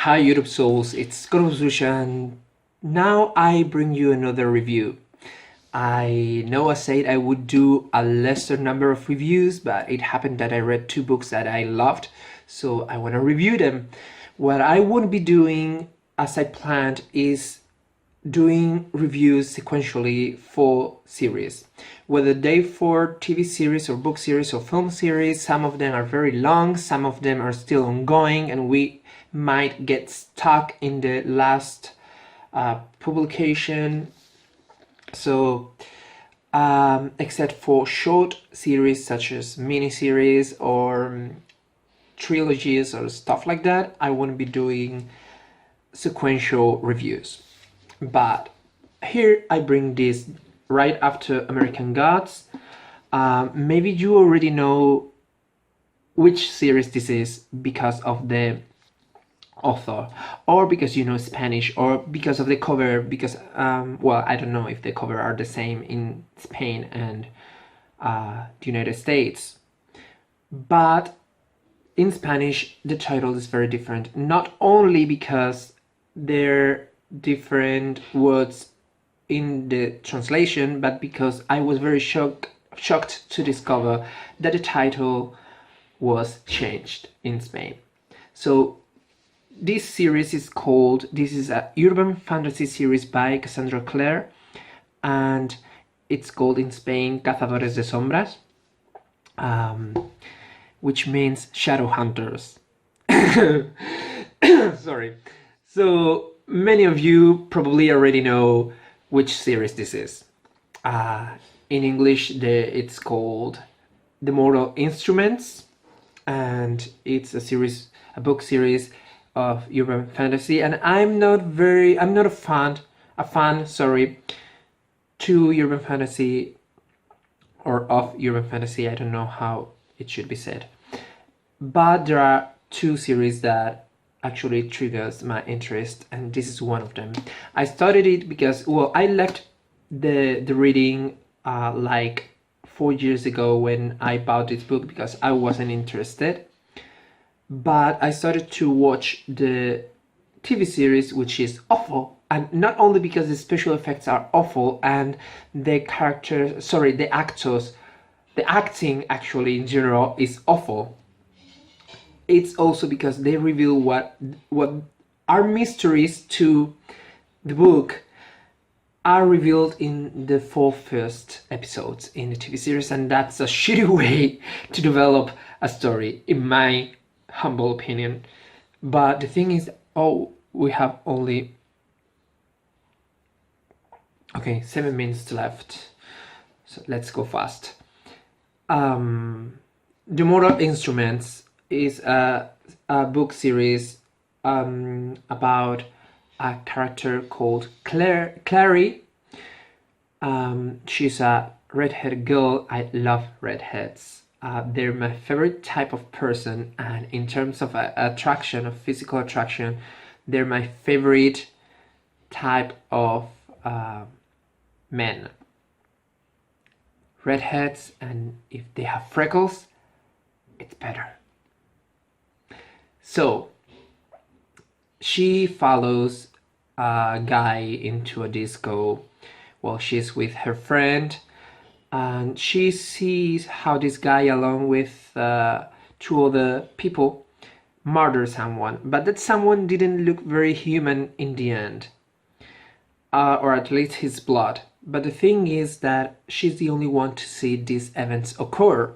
Hi YouTube souls, it's Corvus and now I bring you another review. I know I said I would do a lesser number of reviews, but it happened that I read two books that I loved, so I want to review them. What I won't be doing as I planned is doing reviews sequentially for series. Whether they for TV series or book series or film series, some of them are very long, some of them are still ongoing, and we might get stuck in the last publication. So except for short series such as mini-series or trilogies or stuff like that, I won't be doing sequential reviews. But here I bring this right after American Gods. Maybe you already know which series this is because of the author, or because you know Spanish, or because of the cover, because well, I don't know if the cover are the same in Spain and the United States, but in Spanish the title is very different, not only because they're different words in the translation, but because I was very shocked to discover that the title was changed in Spain. So this series is called, this is a urban fantasy series by Cassandra Clare, and it's called in Spain Cazadores de Sombras, which means shadow hunters. Sorry. So many of you probably already know which series this is. In English, it's called The Mortal Instruments, and it's a book series of urban fantasy. And I'm not a fan, sorry, to urban fantasy, or of urban fantasy. I don't know how it should be said. But there are two series that actually triggers my interest, and this is one of them. I started it because, well, I left the reading like 4 years ago when I bought this book because I wasn't interested. But I started to watch the TV series, which is awful, and not only because the special effects are awful and the actors, the acting actually in general is awful. It's also because they reveal what are mysteries to the book are revealed in the 4 first episodes in the TV series, and that's a shitty way to develop a story, in my humble opinion. But the thing is, we have only 7 minutes left, so let's go fast. The Mortal Instruments is a book series about a character called Clary. She's a redhead girl. I love redheads. They're my favorite type of person, and in terms of attraction, of physical attraction, they're my favorite type of men. Redheads, and if they have freckles, it's better. So she follows a guy into a disco while she's with her friend, and she sees how this guy, along with 2 other people, murder someone, but that someone didn't look very human in the end, or at least his blood. But the thing is that she's the only one to see these events occur,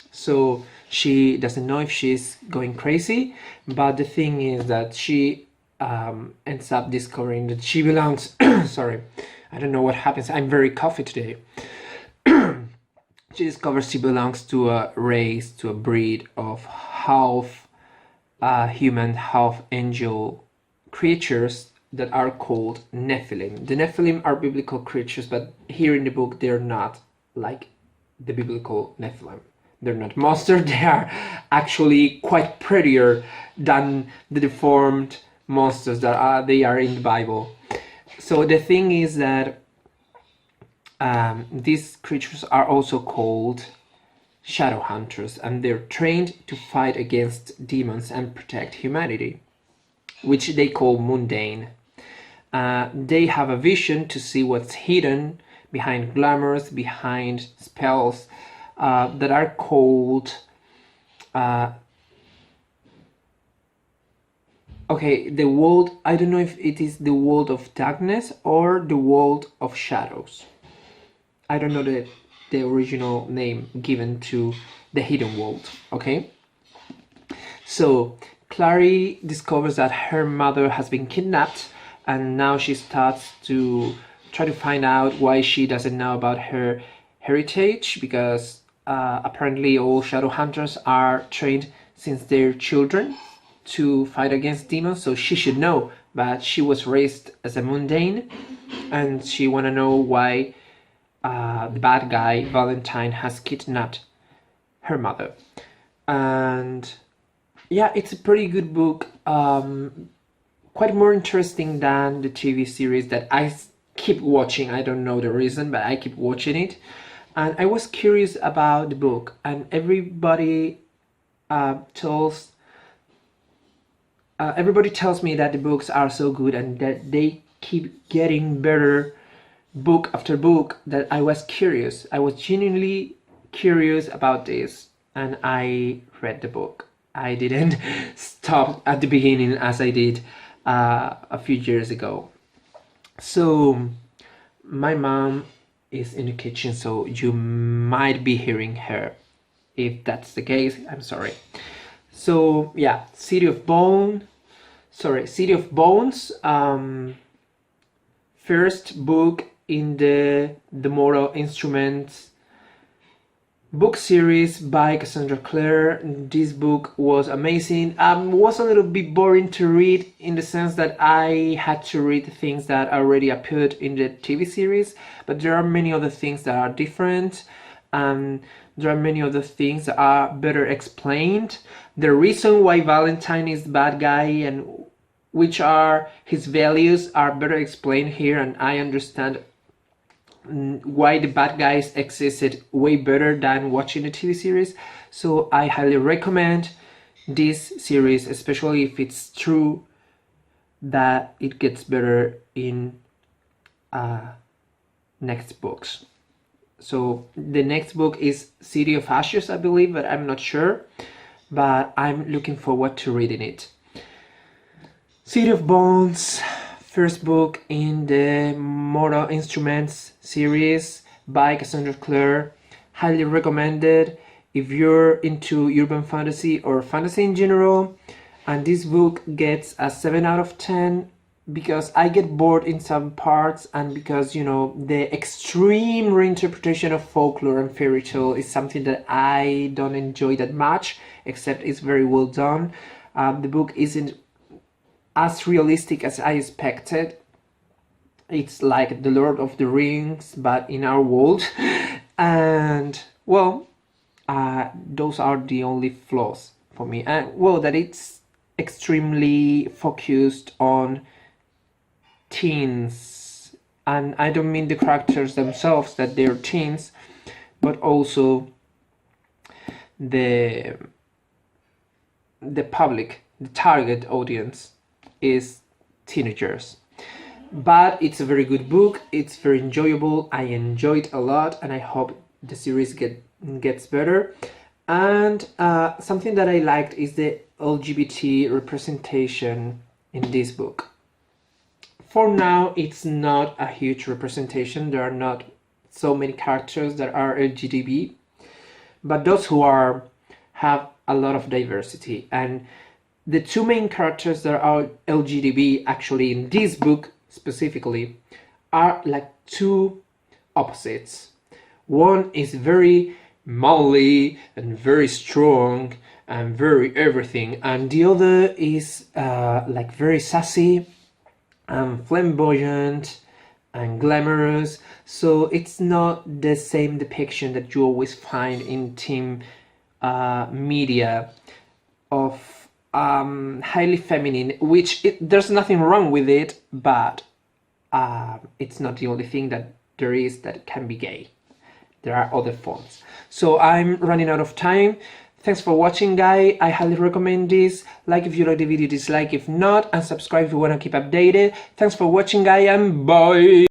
so she doesn't know if she's going crazy. But the thing is that she ends up discovering that she belongs sorry, I don't know what happens, I'm very coffee today. She discovers she belongs to a race, to a breed of half human, half angel creatures that are called Nephilim. The Nephilim are biblical creatures, but here in the book they're not like the biblical Nephilim. They're not monsters, they are actually quite prettier than the deformed monsters that they are in the Bible. So the thing is that these creatures are also called shadow hunters, and they're trained to fight against demons and protect humanity. which they call mundane. They have a vision to see what's hidden behind glamours, behind spells that are called okay, the world, I don't know if it is the world of darkness or the world of shadows. I don't know the original name given to the hidden world, okay? So Clary discovers that her mother has been kidnapped, and now she starts to try to find out why she doesn't know about her heritage, because apparently all shadow hunters are trained since they're children to fight against demons, so she should know, but she was raised as a mundane, and she want to know why the bad guy Valentine has kidnapped her mother. And yeah, it's a pretty good book, quite more interesting than the TV series that I keep watching. I don't know the reason, but I keep watching it, and I was curious about the book, and everybody tells me that the books are so good and that they keep getting better book after book, that I was curious. I was genuinely curious about this, and I read the book. I didn't stop at the beginning as I did a few years ago. So my mom is in the kitchen, so you might be hearing her. If that's the case, I'm sorry. So yeah, City of Bones, first book in the Mortal Instruments book series by Cassandra Clare. This book was amazing. Was a little bit boring to read, in the sense that I had to read things that already appeared in the TV series, but there are many other things that are different. There are many other things that are better explained. The reason why Valentine is the bad guy and which are his values are better explained here, and I understand why the bad guys existed way better than watching the TV series. So I highly recommend this series, especially if it's true that it gets better in next books. So the next book is City of Ashes, I believe, but I'm not sure, but I'm looking forward to reading it. City of Bones, first book in the Mortal Instruments series by Cassandra Clare. Highly recommended if you're into urban fantasy or fantasy in general. And this book gets a 7 out of 10 because I get bored in some parts, and because, you know, the extreme reinterpretation of folklore and fairy tale is something that I don't enjoy that much, except it's very well done. The book isn't as realistic as I expected. It's like the Lord of the Rings, but in our world. And well, those are the only flaws for me. And well, that it's extremely focused on teens, and I don't mean the characters themselves, that they're teens, but also the public, the target audience is teenagers. But it's a very good book, it's very enjoyable, I enjoy it a lot, and I hope the series gets better. And something that I liked is the LGBT representation in this book. For now, it's not a huge representation. There are not so many characters that are LGBT, but those who are have a lot of diversity. And the two main characters that are LGBT actually in this book specifically are like two opposites. One is very manly and very strong and very everything, and the other is like very sassy and flamboyant and glamorous. So it's not the same depiction that you always find in teen media of highly feminine, which there's nothing wrong with it, but it's not the only thing that there is that can be gay. There are other forms. So I'm running out of time. Thanks for watching, guys. I highly recommend this. Like if you like the video, dislike if not, and subscribe if you want to keep updated. Thanks for watching, guys, and bye.